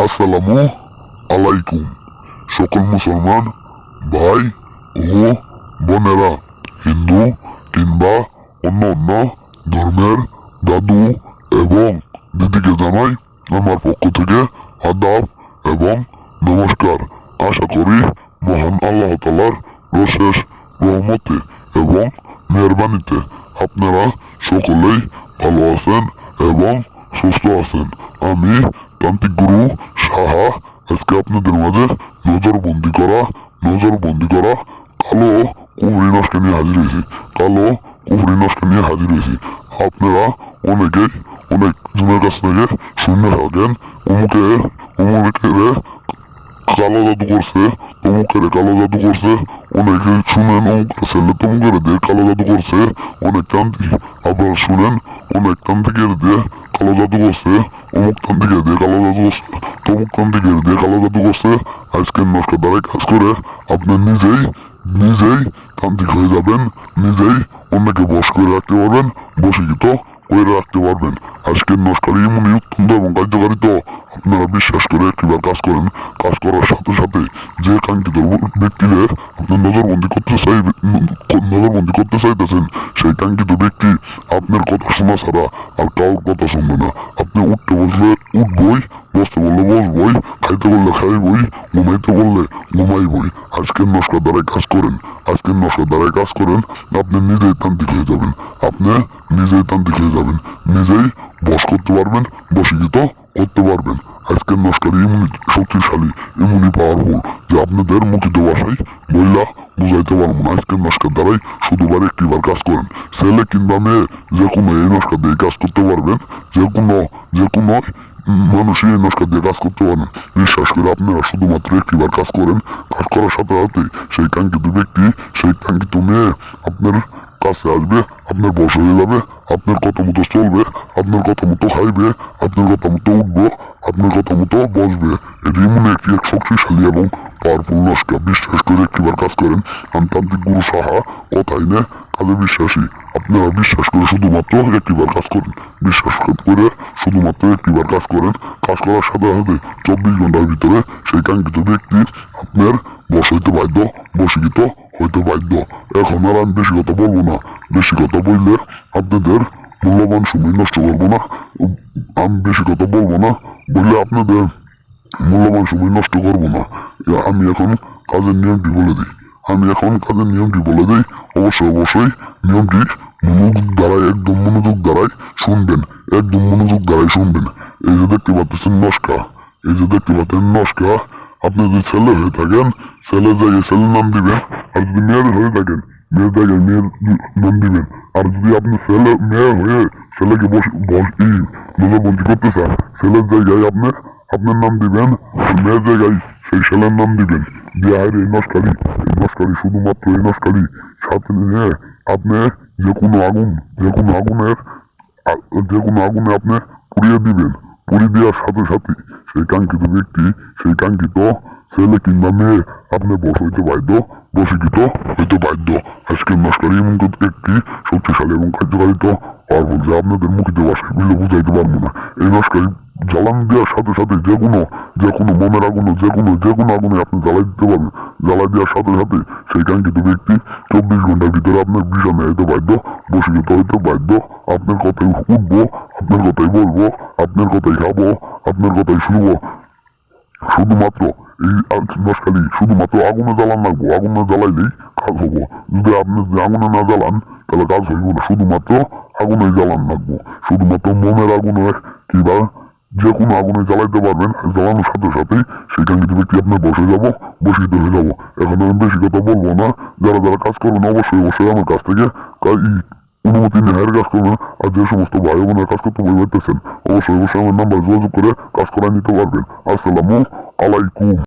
আসসালামু আলাইকুম সকল মুসলমান ভাই ও বোনেরা, হিন্দু কিংবা অন্য অন্য ধর্মের দাদু এবং দিদিকে জানাই আমার পক্ষ থেকে আদাব এবং নমস্কার। আশা করি মহান আল্লাহ তাআলার অশেষ রহমতে এবং মেহরবানিতে আপনারা সকলেই ভালো আছেন এবং সুস্থ আছেন। আমি তান্ত্রিক গুরু সাহা আজকে আপনাদের মাঝে নজরবন্দি করা কালো কুফরি নস্কা নিয়ে হাজির হয়েছি। আপনারা অনেকেই অনেক জনের কাছ থেকে শুনে থাকেন অমুকের কালো জাদু করছে, কালো জাদু করছে, অনেকে শুনেন অমুকের ছেলে তমুকের দিয়ে কালো জাদু করছে, অনেক তান্ত্রিক আবার শুনেন অনেক তান্ত্রিকের দিয়ে কালো জাদু করছে, অমুক তান্ত্রিকের দিয়ে কালো জাদু করছে, তমুক তান্ত্রিকের দিয়ে কালো জাদু করছে। আজকের নস্কার দ্বারাই কাজ করে আপনি নিজেই তান্ত্রিক হয়ে যাবেন, নিজেই অন্যকে বশ করে রাখতে পারবেন, বশীকৃত করে রাখতে পারবেন। আজকের নস্কার এমনই অত্যন্ত এবং কার্যকারী তো আপনারা বিশ্বাস করে একটিবার কাজ করেন, কাজ করার সাথে সাথে যে কাঙ্ক্ষিত ব্যক্তিরে আপনি নজরবন্দি করতে চাইতেছেন সেই কাঙ্ক্ষিত ব্যক্তি আপনার কথা শোনা ছাড়া আর কারোর কথা শুনবে না। আপনি উঠতে বসলে উঠবই, বসতে বললে বসবই, খাইতে বললে খাইবই, ঘুমাইতে বললে ঘুমাইবই। আজকের নস্কার দ্বারাই কাজ করেন, আপনি নিজেই তান্ত্রিক হয়ে যাবেন, নিজেই বশ করতে পারবেন, বশীকৃত করতে পারবেন। আজকের নস্কার এমনি শক্তিশালী, এমনই পাওয়ারফুল যে আপনাদের মুখিত ভাষায় বইলা বুঝাইতে পারবো না। আজকের নস্কার দ্বারাই শুধুবার একটিবার কাজ করেন, ছেলে কিংবা মেয়ে যে কোনো এই নস্কার দিয়ে কাজ করতে পারবেন, যে কোনো মানুষই এই নস্কার দিয়ে কাজ করতে পারেন। বিশ্বাস করে আপনারা শুধুমাত্র একটিবার কাজ করেন, কাজ করার সাথে সাথে সেই কাঙ্ক্ষিত ব্যক্তি, সেই কাঙ্ক্ষিত মেয়ে আপনার কাছে আসবে, আপনার বশ হয়ে যাবে, আপনার কথা মতো চলবে, আপনার কথা মতো খাইবে, আপনার কথা মতো উঠবো, আপনার কথা মতো বসবে। এটি এমন একটি এক শক্তিশালী এবং পাওয়ারফুল নস্কা। বিশ্বাস করে একটিবার কাজ করেন। আমি তান্ত্রিক গুরু সাহা, কথাই না কাজে বিশ্বাসী। আপনারা বিশ্বাস করে শুধুমাত্র একটিবার কাজ করেন, কাজ করার সাথে সাথে 24 ঘন্টার ভিতরে সেই কাঙ্ক্ষিত ব্যক্তি আপনার বশ হইতে বাধ্য, বশীকৃত হইতে বাধ্য। এখন আর আমি বেশি কথা বলবো না, বেশি কথা বললে আপনাদের মূল্যবান সময় নষ্ট করবো না। আমি বেশি কথা বলবো না বললে আপনাদের মূল্যবান সময় নষ্ট করবো না। আমি এখন কাজের নিয়মটি বলে দিই। অবশ্যই নিয়মটি একদম মনোযোগ দ্বারাই শুনবেন। এই যে দেখতে পাচ্ছেন নস্কা, আপনি যদি ছেলে হয়ে থাকেন ছেলের জায়গায় ছেলের নাম দিবেন, আর যদি মেয়ের হয়ে থাকেন মেয়ের জায়গায় মেয়ের নাম দিবেন। আর যদি আপনি মেয়ে হয়ে ছেলেকে নজরবন্দি করতে চান, ছেলের জায়গায় আপনার নাম দিবেন, আর মেয়ের জায়গায় সেই ছেলের নাম দিবেন। বিহার এই নস্কারি শুধুমাত্র এই নস্কারি সাথে নিয়ে আপনি যে কোনো আগুনে আপনি পুড়িয়ে দিবেন। পুড়িয়ে দেওয়ার সাথে সাথে সেই কাঙ্ক্ষিত ব্যক্তি, সেই কাঙ্ক্ষিত ছেলে কিংবা মেয়ে আপনি বশ হইতে বাধ্য, বশীকৃত হইতে বাধ্য। আজকের নস্কারি এমন একটি শক্তিশালী এবং কার্যকারিত পাওয়ারফুল যে আপনাদের মুখিত ভাষায় বললে বুঝাইতে পারবো না। এই নস্কারি জ্বালান দেওয়ার সাথে সাথে যে কোনো মনের আগুনে আগুনে আপনি জ্বালাই দিতে পারবেন। জ্বালাই দেওয়ার সাথে সাথে সেই কাঙ্ক্ষিত ব্যক্তি 24 ঘন্টার ভিতরে আপনার বিছানা হইতে বাধ্য, বশীকৃত হইতে বাধ্য। আপনার কথাই উঠবো, আপনার কথাই বলবো, আপনার কথাই খাবো, আপনার কথাই শুনবো। শুধুমাত্র এই নস্কারি শুধুমাত্র আগুনে জ্বালান লাগবো, আগুনে জ্বালাইলেই কাজ হবো। যদি আপনি আগুনে না জ্বালান তাহলে কাজ হইব না। শুধুমাত্র আগুনে জ্বালান লাগবো, শুধুমাত্র মনের আগুনে কিংবা যে কোনো আগুনে জ্বালাইতে পারবেন। জ্বালানোর সাথে সাথেই সেই কাঙ্ক্ষিত ব্যক্তি আপনার বশীকৃত হয়ে যাবো। এখন আমি বেশি কথা বলবো না। যারা কাজ করবেন অবশ্যই আমার কাছ থেকে অনুমতি নেওয়ার কাজ করবেন। আর যে সমস্ত ভাই বোনের কাজ করতে বই পারতেছেন অবশ্যই আমার নাম্বার যোগাযোগ করে কাজ করায় নিতে পারবেন। আসসালামু আলাইকুম।